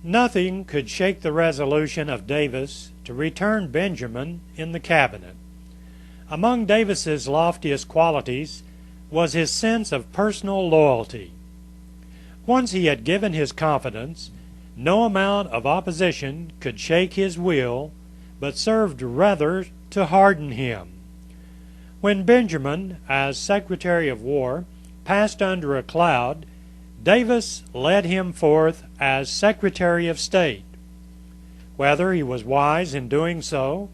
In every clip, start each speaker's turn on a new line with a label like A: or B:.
A: Nothing could shake the resolution of Davis to return Benjamin in the cabinet. Among Davis's loftiest qualities was his sense of personal loyalty. Once he had given his confidence, no amount of opposition could shake his will, but served rather to harden him. When Benjamin, as Secretary of War, passed under a cloud, Davis led him forth as Secretary of State. Whether he was wise in doing so,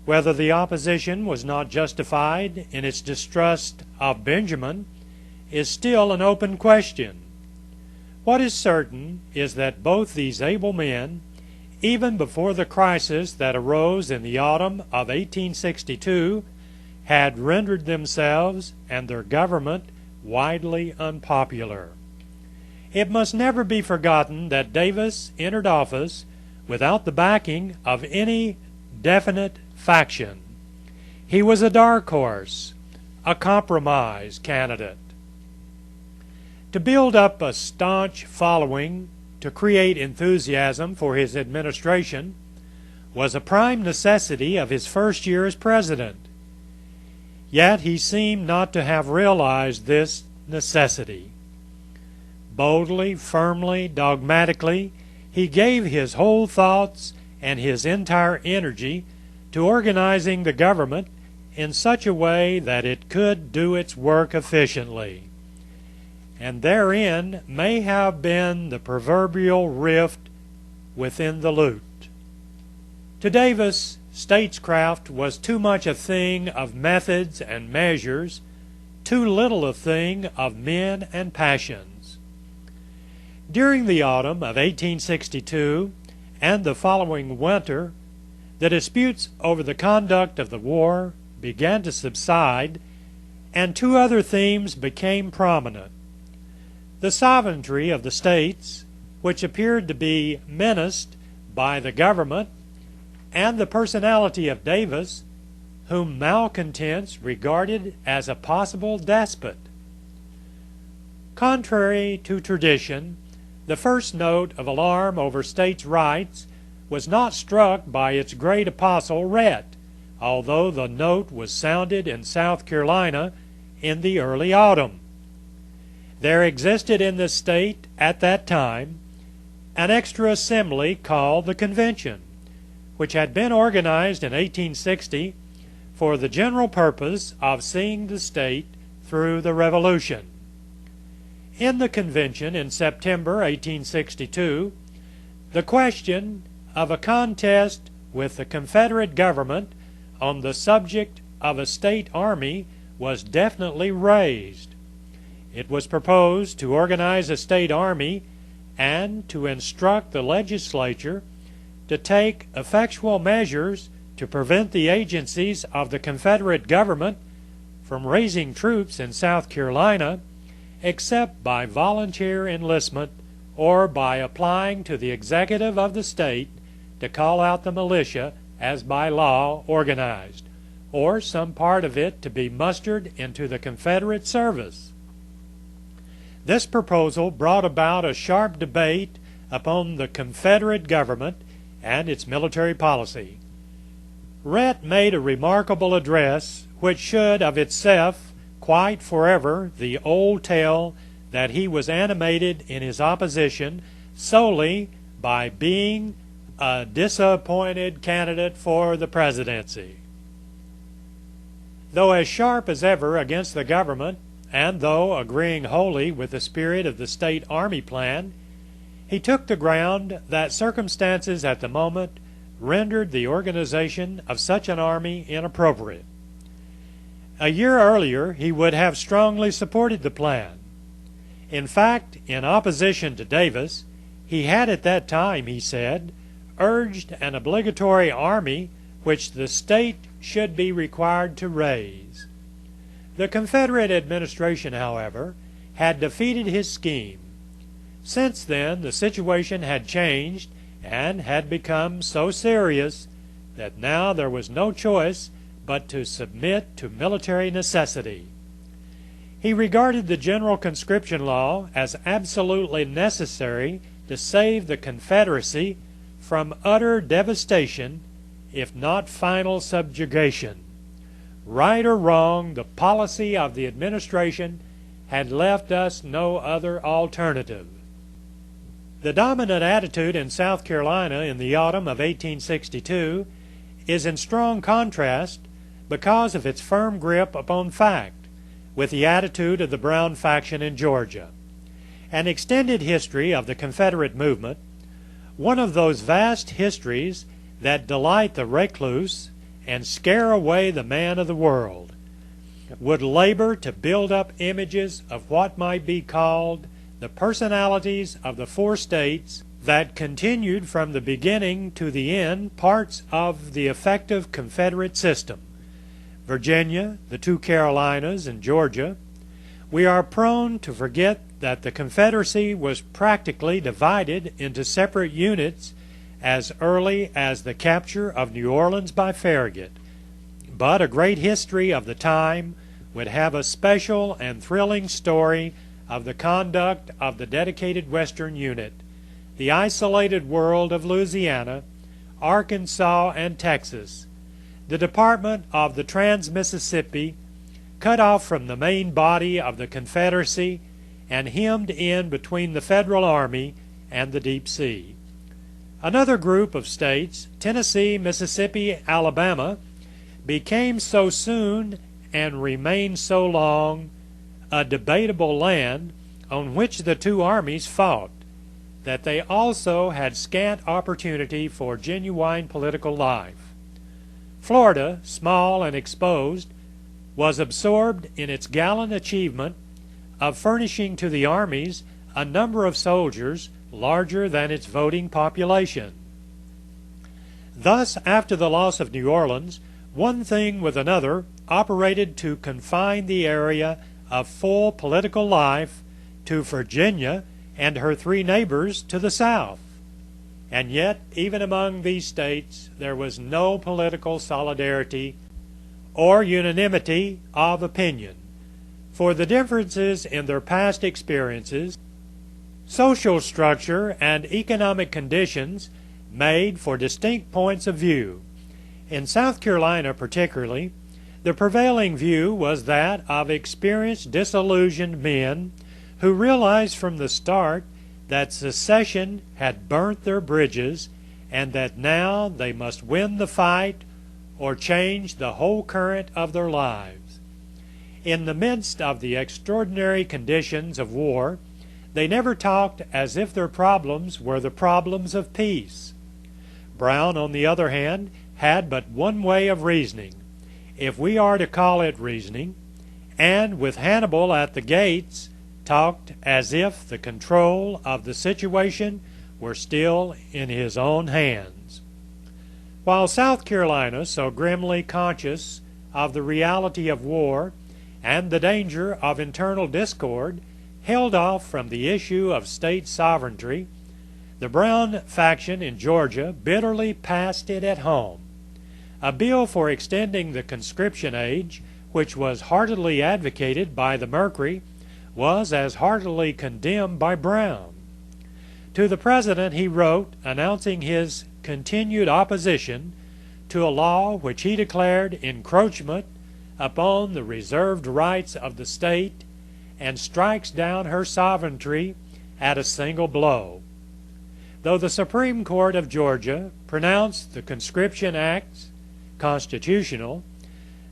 A: whether the opposition was not justified in its distrust of Benjamin, is still an open question. What is certain is that both these able men, even before the crisis that arose in the autumn of 1862, had rendered themselves and their government widely unpopular. It must never be forgotten that Davis entered office without the backing of any definite faction. He was a dark horse, a compromise candidate. To build up a staunch following, to create enthusiasm for his administration, was a prime necessity of his first year as president. Yet he seemed not to have realized this necessity. Boldly, firmly, dogmatically, he gave his whole thoughts and his entire energy to organizing the government in such a way that it could do its work efficiently. And therein may have been the proverbial rift within the lute. To Davis, statescraft was too much a thing of methods and measures, too little a thing of men and passions. During the autumn of 1862 and the following winter, the disputes over the conduct of the war began to subside, and two other themes became prominent. The sovereignty of the states, which appeared to be menaced by the government, and the personality of Davis, whom malcontents regarded as a possible despot. Contrary to tradition, the first note of alarm over states' rights was not struck by its great apostle Rhett, although the note was sounded in South Carolina in the early autumn. There existed in the state at that time an extra assembly called the Convention, which had been organized in 1860 for the general purpose of seeing the state through the Revolution. In the convention in September 1862, the question of a contest with the Confederate government on the subject of a state army was definitely raised. It was proposed to organize a state army and to instruct the legislature to take effectual measures to prevent the agencies of the Confederate government from raising troops in South Carolina except by volunteer enlistment or by applying to the executive of the state to call out the militia as by law organized, or some part of it to be mustered into the Confederate service. This proposal brought about a sharp debate upon the Confederate government and its military policy. Rhett made a remarkable address which should of itself quite forever the old tale that he was animated in his opposition solely by being a disappointed candidate for the presidency. Though as sharp as ever against the government, and though agreeing wholly with the spirit of the state army plan, he took the ground that circumstances at the moment rendered the organization of such an army inappropriate. A year earlier he would have strongly supported the plan. In fact, in opposition to Davis, he had at that time, he said, urged an obligatory army which the state should be required to raise. The Confederate administration, however, had defeated his scheme. Since then the situation had changed and had become so serious that now there was no choice but to submit to military necessity. He regarded the general conscription law as absolutely necessary to save the Confederacy from utter devastation, if not final subjugation. Right or wrong, the policy of the administration had left us no other alternative. The dominant attitude in South Carolina in the autumn of 1862 is in strong contrast because of its firm grip upon fact with the attitude of the Brown faction in Georgia. An extended history of the Confederate movement, one of those vast histories that delight the recluse and scare away the man of the world, would labor to build up images of what might be called the personalities of the four states that continued from the beginning to the end parts of the effective Confederate system: Virginia, the two Carolinas, and Georgia. We are prone to forget that the Confederacy was practically divided into separate units as early as the capture of New Orleans by Farragut. But a great history of the time would have a special and thrilling story of the conduct of the dedicated Western unit, the isolated world of Louisiana, Arkansas, and Texas, the Department of the Trans-Mississippi, cut off from the main body of the Confederacy and hemmed in between the Federal Army and the deep sea. Another group of states, Tennessee, Mississippi, Alabama, became so soon and remained so long a debatable land on which the two armies fought, that they also had scant opportunity for genuine political life. Florida, small and exposed, was absorbed in its gallant achievement of furnishing to the armies a number of soldiers larger than its voting population. Thus, after the loss of New Orleans, one thing with another operated to confine the area of full political life to Virginia and her three neighbors to the south. And yet, even among these states, there was no political solidarity or unanimity of opinion, for the differences in their past experiences, social structure, and economic conditions made for distinct points of view. In South Carolina particularly, the prevailing view was that of experienced, disillusioned men who realized from the start that secession had burnt their bridges and that now they must win the fight or change the whole current of their lives. In the midst of the extraordinary conditions of war, they never talked as if their problems were the problems of peace. Brown, on the other hand, had but one way of reasoning, if we are to call it reasoning, and with Hannibal at the gates, talked as if the control of the situation were still in his own hands. While South Carolina, so grimly conscious of the reality of war and the danger of internal discord, held off from the issue of state sovereignty, the Brown faction in Georgia bitterly passed it at home. A bill for extending the conscription age, which was heartily advocated by the Mercury, was as heartily condemned by Brown. To the President he wrote announcing his continued opposition to a law which he declared encroachment upon the reserved rights of the state and strikes down her sovereignty at a single blow. Though the Supreme Court of Georgia pronounced the Conscription Acts constitutional,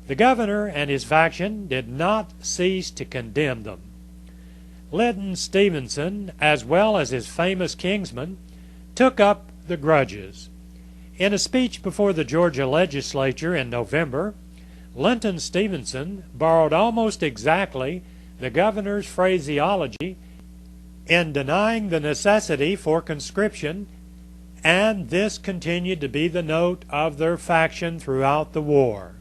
A: the governor and his faction did not cease to condemn them. Lyndon Stevenson, as well as his famous Kingsman, took up the grudges. In a speech before the Georgia legislature in November, Lyndon Stevenson borrowed almost exactly the governor's phraseology in denying the necessity for conscription, and this continued to be the note of their faction throughout the war.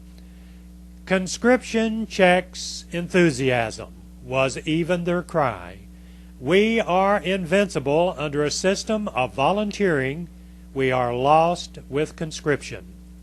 A: Conscription checks enthusiasm was even their cry. We are invincible under a system of volunteering. We are lost with conscription.